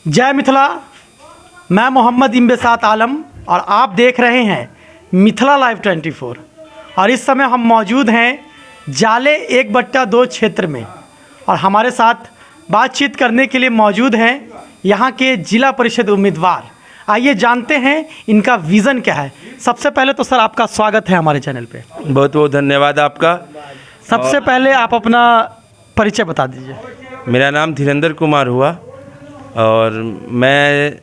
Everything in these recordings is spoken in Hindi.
जय मिथिला। मैं मोहम्मद इम्बेसात आलम और आप देख रहे हैं मिथिला लाइव 24। और इस समय हम मौजूद हैं जाले 1/2 क्षेत्र में और हमारे साथ बातचीत करने के लिए मौजूद हैं यहाँ के जिला परिषद उम्मीदवार। आइए जानते हैं इनका विज़न क्या है। सबसे पहले तो सर आपका स्वागत है हमारे चैनल पे। बहुत बहुत धन्यवाद आपका। सबसे पहले आप अपना परिचय बता दीजिए। मेरा नाम धीरेन्द्र कुमार हुआ और मैं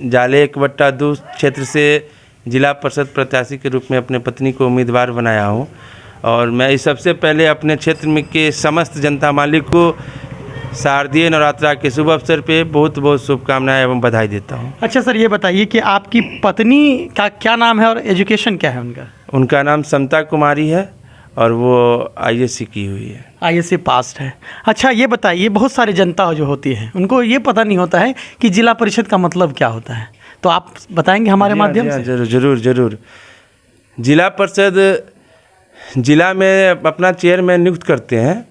जाले 1/2 क्षेत्र से जिला परिषद प्रत्याशी के रूप में अपने पत्नी को उम्मीदवार बनाया हूं। और मैं इस सबसे पहले अपने क्षेत्र में के समस्त जनता मालिक को शारदीय नवरात्रा के शुभ अवसर पे बहुत बहुत शुभकामनाएं एवं बधाई देता हूं। अच्छा सर, ये बताइए कि आपकी पत्नी का क्या नाम है और एजुकेशन क्या है उनका? उनका नाम समता कुमारी है और वो ISC की हुई है। ISC पास है। अच्छा ये बताइए, बहुत सारी जनता जो होती है उनको ये पता नहीं होता है कि जिला परिषद का मतलब क्या होता है, तो आप बताएंगे हमारे माध्यम से? जरूर जरूर जरूर। जिला परिषद जिला में अपना चेयरमैन नियुक्त करते हैं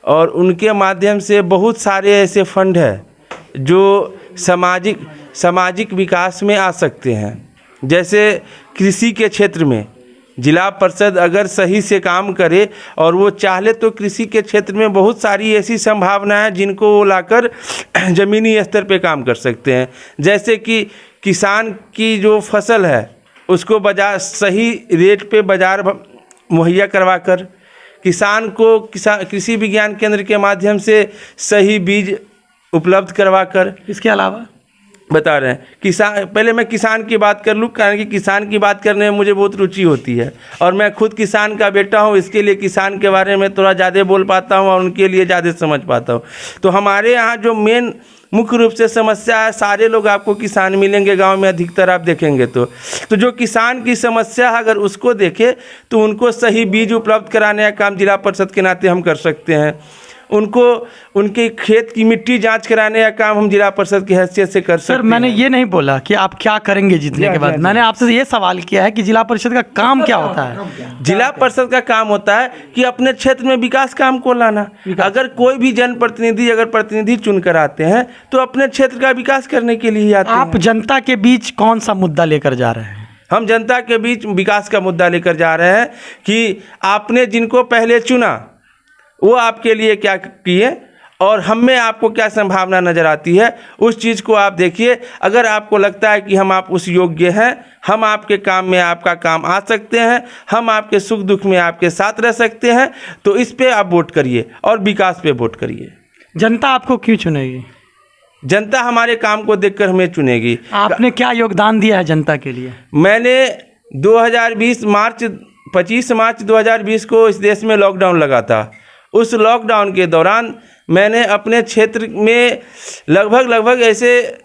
और उनके माध्यम से बहुत सारे ऐसे फंड है जो सामाजिक विकास में आ सकते हैं। जैसे कृषि के क्षेत्र में जिला परिषद अगर सही से काम करे और वो चाहे तो कृषि के क्षेत्र में बहुत सारी ऐसी संभावनाएं हैं जिनको वो लाकर ज़मीनी स्तर पे काम कर सकते हैं। जैसे कि किसान की जो फसल है उसको बाजार सही रेट पे बाजार मुहैया करवाकर, किसान को कृषि विज्ञान केंद्र के माध्यम से सही बीज उपलब्ध करवाकर, इसके अलावा बता रहे हैं किसान। पहले मैं किसान की बात कर लूँ, कारण कि किसान की बात करने में मुझे बहुत रुचि होती है और मैं खुद किसान का बेटा हूँ, इसके लिए किसान के बारे में थोड़ा ज़्यादा बोल पाता हूँ और उनके लिए ज़्यादा समझ पाता हूँ। तो हमारे यहाँ जो मेन मुख्य रूप से समस्या है, सारे लोग आपको किसान मिलेंगे गांव में, अधिकतर आप देखेंगे तो जो किसान की समस्या है अगर उसको देखें तो उनको सही बीज उपलब्ध कराने का काम जिला परिषद के नाते हम कर सकते हैं। उनको उनके खेत की मिट्टी जांच कराने का काम हम जिला परिषद की हैसियत से कर सकते हैं। सर मैंने ये नहीं बोला कि आप क्या करेंगे जीतने के बाद, मैंने आपसे ये सवाल किया है कि जिला परिषद का काम क्या होता है। जिला परिषद का काम होता है कि अपने क्षेत्र में विकास काम को लाना। अगर कोई भी जनप्रतिनिधि अगर प्रतिनिधि चुन कर आते हैं तो अपने क्षेत्र का विकास करने के लिए आते हैं। आप जनता के बीच कौन सा मुद्दा लेकर जा रहे हैं? हम जनता के बीच विकास का मुद्दा लेकर जा रहे हैं कि आपने जिनको पहले चुना वो आपके लिए क्या किए और हम में आपको क्या संभावना नज़र आती है, उस चीज़ को आप देखिए। अगर आपको लगता है कि हम आप उस योग्य हैं, हम आपके काम में आपका काम आ सकते हैं, हम आपके सुख दुख में आपके साथ रह सकते हैं, तो इस पे आप वोट करिए और विकास पे वोट करिए। जनता आपको क्यों चुनेगी? जनता हमारे काम को देखकर हमें चुनेगी। आपने क्या योगदान दिया है जनता के लिए? मैंने 25 मार्च 2020 को इस देश में लॉकडाउन लगा था। उस लॉकडाउन के दौरान मैंने अपने क्षेत्र में लगभग ऐसे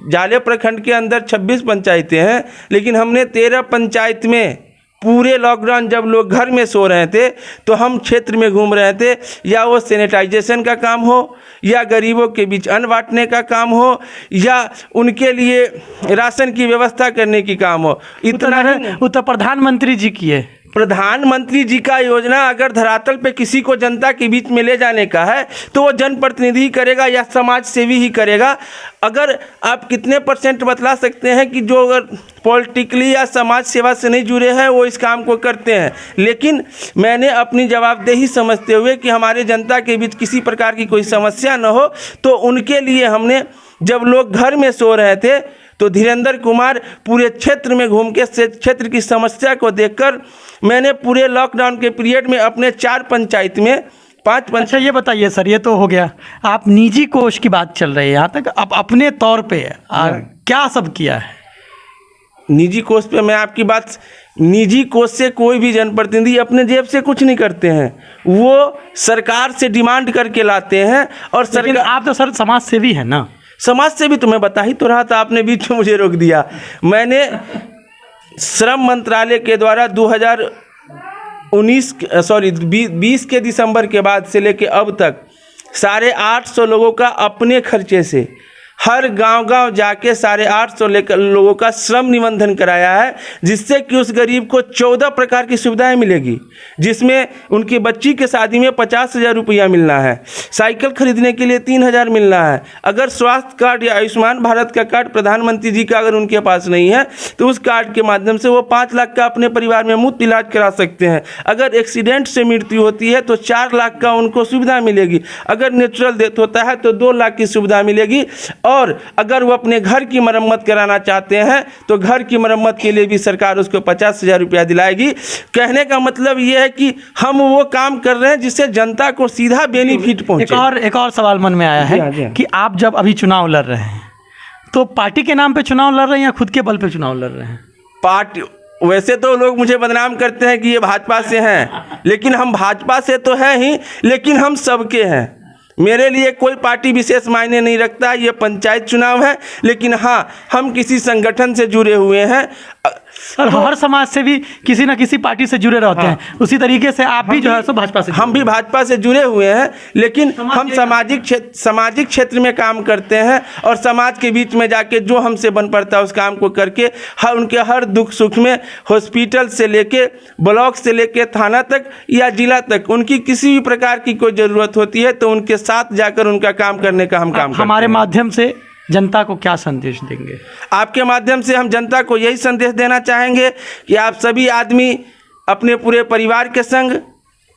जाले प्रखंड के अंदर 26 पंचायतें हैं, लेकिन हमने 13 पंचायत में पूरे लॉकडाउन जब लोग घर में सो रहे थे तो हम क्षेत्र में घूम रहे थे, या वो सैनिटाइजेशन का काम हो, या गरीबों के बीच अन्न बांटने का काम हो, या उनके लिए राशन की व्यवस्था करने की काम हो। इतना वो तो प्रधानमंत्री जी की है। प्रधानमंत्री जी का योजना अगर धरातल पे किसी को जनता के बीच में ले जाने का है तो वो जनप्रतिनिधि करेगा या समाज सेवी ही करेगा। अगर आप कितने % बतला सकते हैं कि जो अगर पॉलिटिकली या समाज सेवा से नहीं जुड़े हैं वो इस काम को करते हैं? लेकिन मैंने अपनी जवाबदेही समझते हुए कि हमारे जनता के बीच किसी प्रकार की कोई समस्या न हो, तो उनके लिए हमने, जब लोग घर में सो रहे थे तो धीरेन्द्र कुमार पूरे क्षेत्र में घूम के क्षेत्र की समस्या को देखकर मैंने पूरे लॉकडाउन के पीरियड में अपने 4 पंचायत में 5 पंचायत। अच्छा ये बताइए सर, ये तो हो गया, आप निजी कोष की बात चल रही है यहाँ तक, आप अपने तौर पे क्या सब किया है? निजी कोष पे मैं आपकी बात, निजी कोष से कोई भी जनप्रतिनिधि अपने जेब से कुछ नहीं करते हैं, वो सरकार से डिमांड करके लाते हैं। और सरकार, आप तो सर समाज सेवी है ना? समाज से भी तो मैं बता ही तो रहा था, आपने बीच में मुझे रोक दिया। मैंने श्रम मंत्रालय के द्वारा 2020 के दिसंबर के बाद से लेके अब तक 850 लोगों का अपने खर्चे से हर गांव-गांव जाके 850 लेकर लोगों का श्रम निबंधन कराया है, जिससे कि उस गरीब को 14 प्रकार की सुविधाएं मिलेगी, जिसमें उनकी बच्ची के शादी में 50,000 रुपया मिलना है, साइकिल खरीदने के लिए 3,000 मिलना है। अगर स्वास्थ्य कार्ड या आयुष्मान भारत का कार्ड प्रधानमंत्री जी का अगर उनके पास नहीं है तो उस कार्ड के माध्यम से वो 5 लाख का अपने परिवार में मुफ्त इलाज करा सकते हैं। अगर एक्सीडेंट से मृत्यु होती है तो 4 लाख का उनको सुविधा मिलेगी। अगर नेचुरल डेथ होता है तो 2 लाख की सुविधा मिलेगी। और अगर वो अपने घर की मरम्मत कराना चाहते हैं तो घर की मरम्मत के लिए भी सरकार उसको 50,000 रुपया दिलाएगी। कहने का मतलब ये है कि हम वो काम कर रहे हैं जिससे जनता को सीधा बेनिफिट पहुंचे। एक और सवाल मन में आया जी हाँ, है कि आप जब अभी चुनाव लड़ रहे हैं तो पार्टी के नाम पे चुनाव लड़ रहे हैं या खुद के बल पे चुनाव लड़ रहे हैं? पार्टी, वैसे तो लोग मुझे बदनाम करते हैं कि ये भाजपा से हैं, लेकिन हम भाजपा से तो हैं ही, लेकिन हम सबके हैं। मेरे लिए कोई पार्टी विशेष मायने नहीं रखता। ये पंचायत चुनाव है, लेकिन हाँ, हम किसी संगठन से जुड़े हुए हैं और हर समाज से भी किसी न किसी पार्टी से जुड़े रहते हैं। उसी तरीके से आप भी जो है सो भाजपा से, हम भी भाजपा से जुड़े हुए हैं, लेकिन हम सामाजिक क्षेत्र में काम करते हैं और समाज के बीच में जाके जो हमसे बन पड़ता है उस काम को करके उनके हर दुख सुख में, हॉस्पिटल से लेके ब्लॉक से लेके थाना तक या जिला तक, उनकी किसी भी प्रकार की कोई ज़रूरत होती है तो उनके साथ जाकर उनका काम करने का हम काम करते हैं। हमारे माध्यम से जनता को क्या संदेश देंगे? आपके माध्यम से हम जनता को यही संदेश देना चाहेंगे कि आप सभी आदमी अपने पूरे परिवार के संग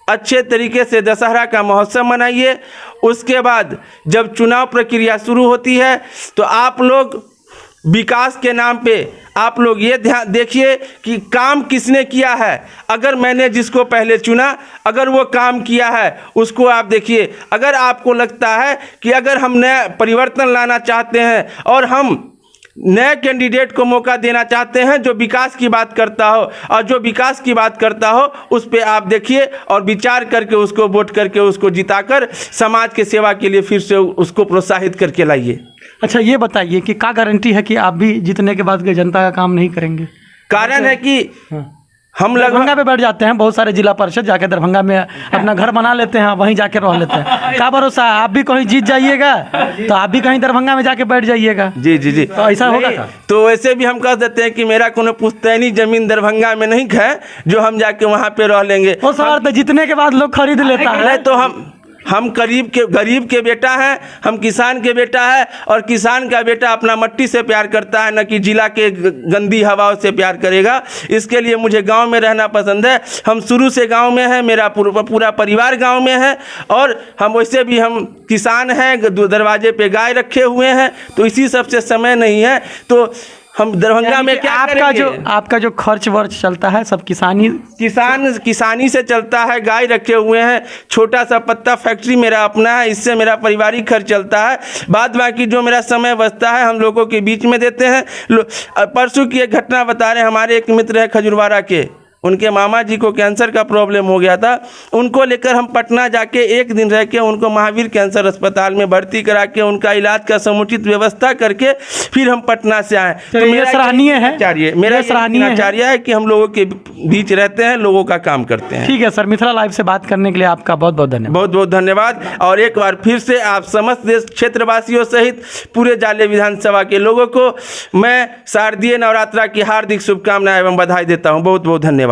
अच्छे तरीके से दशहरा का महोत्सव मनाइए। उसके बाद जब चुनाव प्रक्रिया शुरू होती है तो आप लोग विकास के नाम पे आप लोग ये ध्यान देखिए कि काम किसने किया है। अगर मैंने जिसको पहले चुना, अगर वो काम किया है उसको आप देखिए। अगर आपको लगता है कि अगर हम नया परिवर्तन लाना चाहते हैं और हम नए कैंडिडेट को मौका देना चाहते हैं जो विकास की बात करता हो, और जो विकास की बात करता हो उस पे आप देखिए और विचार करके उसको वोट करके उसको जिताकर समाज के सेवा के लिए फिर से उसको प्रोत्साहित करके लाइए। अच्छा, ये बताइए कि क्या गारंटी है कि आप भी जीतने के बाद जनता का काम नहीं करेंगे? कारण है कि हम दरभंगा पे बैठ जाते हैं, बहुत सारे जिला परिषद जाके दरभंगा में अपना घर बना लेते हैं, वहीं जाके रह लेते हैं। क्या भरोसा है आप भी कहीं जीत जाइएगा तो आप भी कहीं दरभंगा में जाके बैठ जाइएगा? जी जी जी, तो ऐसा होगा क्या? तो वैसे भी हम कह देते हैं कि मेरा कोनो पुश्तैनी जमीन दरभंगा में नहीं है जो हम जाके वहाँ पे रह लेंगे। वो सर तो जीतने के बाद लोग खरीद लेता है। तो हम गरीब के बेटा हैं, हम किसान के बेटा है, और किसान का बेटा अपना मट्टी से प्यार करता है, न कि जिला के गंदी हवाओं से प्यार करेगा। इसके लिए मुझे गांव में रहना पसंद है। हम शुरू से गांव में हैं, मेरा पूरा परिवार गांव में है, और हम वैसे भी हम किसान हैं, दरवाजे पे गाय रखे हुए हैं, तो इसी सब से समय नहीं है। तो हम दरभंगा में क्या आपका जो खर्च वर्च चलता है सब किसानी से चलता है। गाय रखे हुए हैं, छोटा सा पत्ता फैक्ट्री मेरा अपना है, इससे मेरा पारिवारिक खर्च चलता है। बाद बाकी जो मेरा समय बचता है हम लोगों के बीच में देते हैं। परसों की एक घटना बता रहे हैं, हमारे एक मित्र है खजुरवाड़ा के, उनके मामा जी को कैंसर का प्रॉब्लम हो गया था। उनको लेकर हम पटना जाके 1 दिन रह के उनको महावीर कैंसर अस्पताल में भर्ती करा के उनका इलाज का समुचित व्यवस्था करके फिर हम पटना से आए। तो मेरा सराहनीय है, मेरा सराहनीय है कि हम लोगों के बीच रहते हैं, लोगों का काम करते हैं। ठीक है सर, मिथिला लाइव से बात करने के लिए आपका बहुत बहुत धन्यवाद। बहुत बहुत धन्यवाद। और एक बार फिर से आप समस्त देश क्षेत्रवासियों सहित पूरे जाले विधानसभा के लोगों को मैं शारदीय नवरात्रा की हार्दिक शुभकामनाएं एवं बधाई देता हूँ। बहुत बहुत धन्यवाद।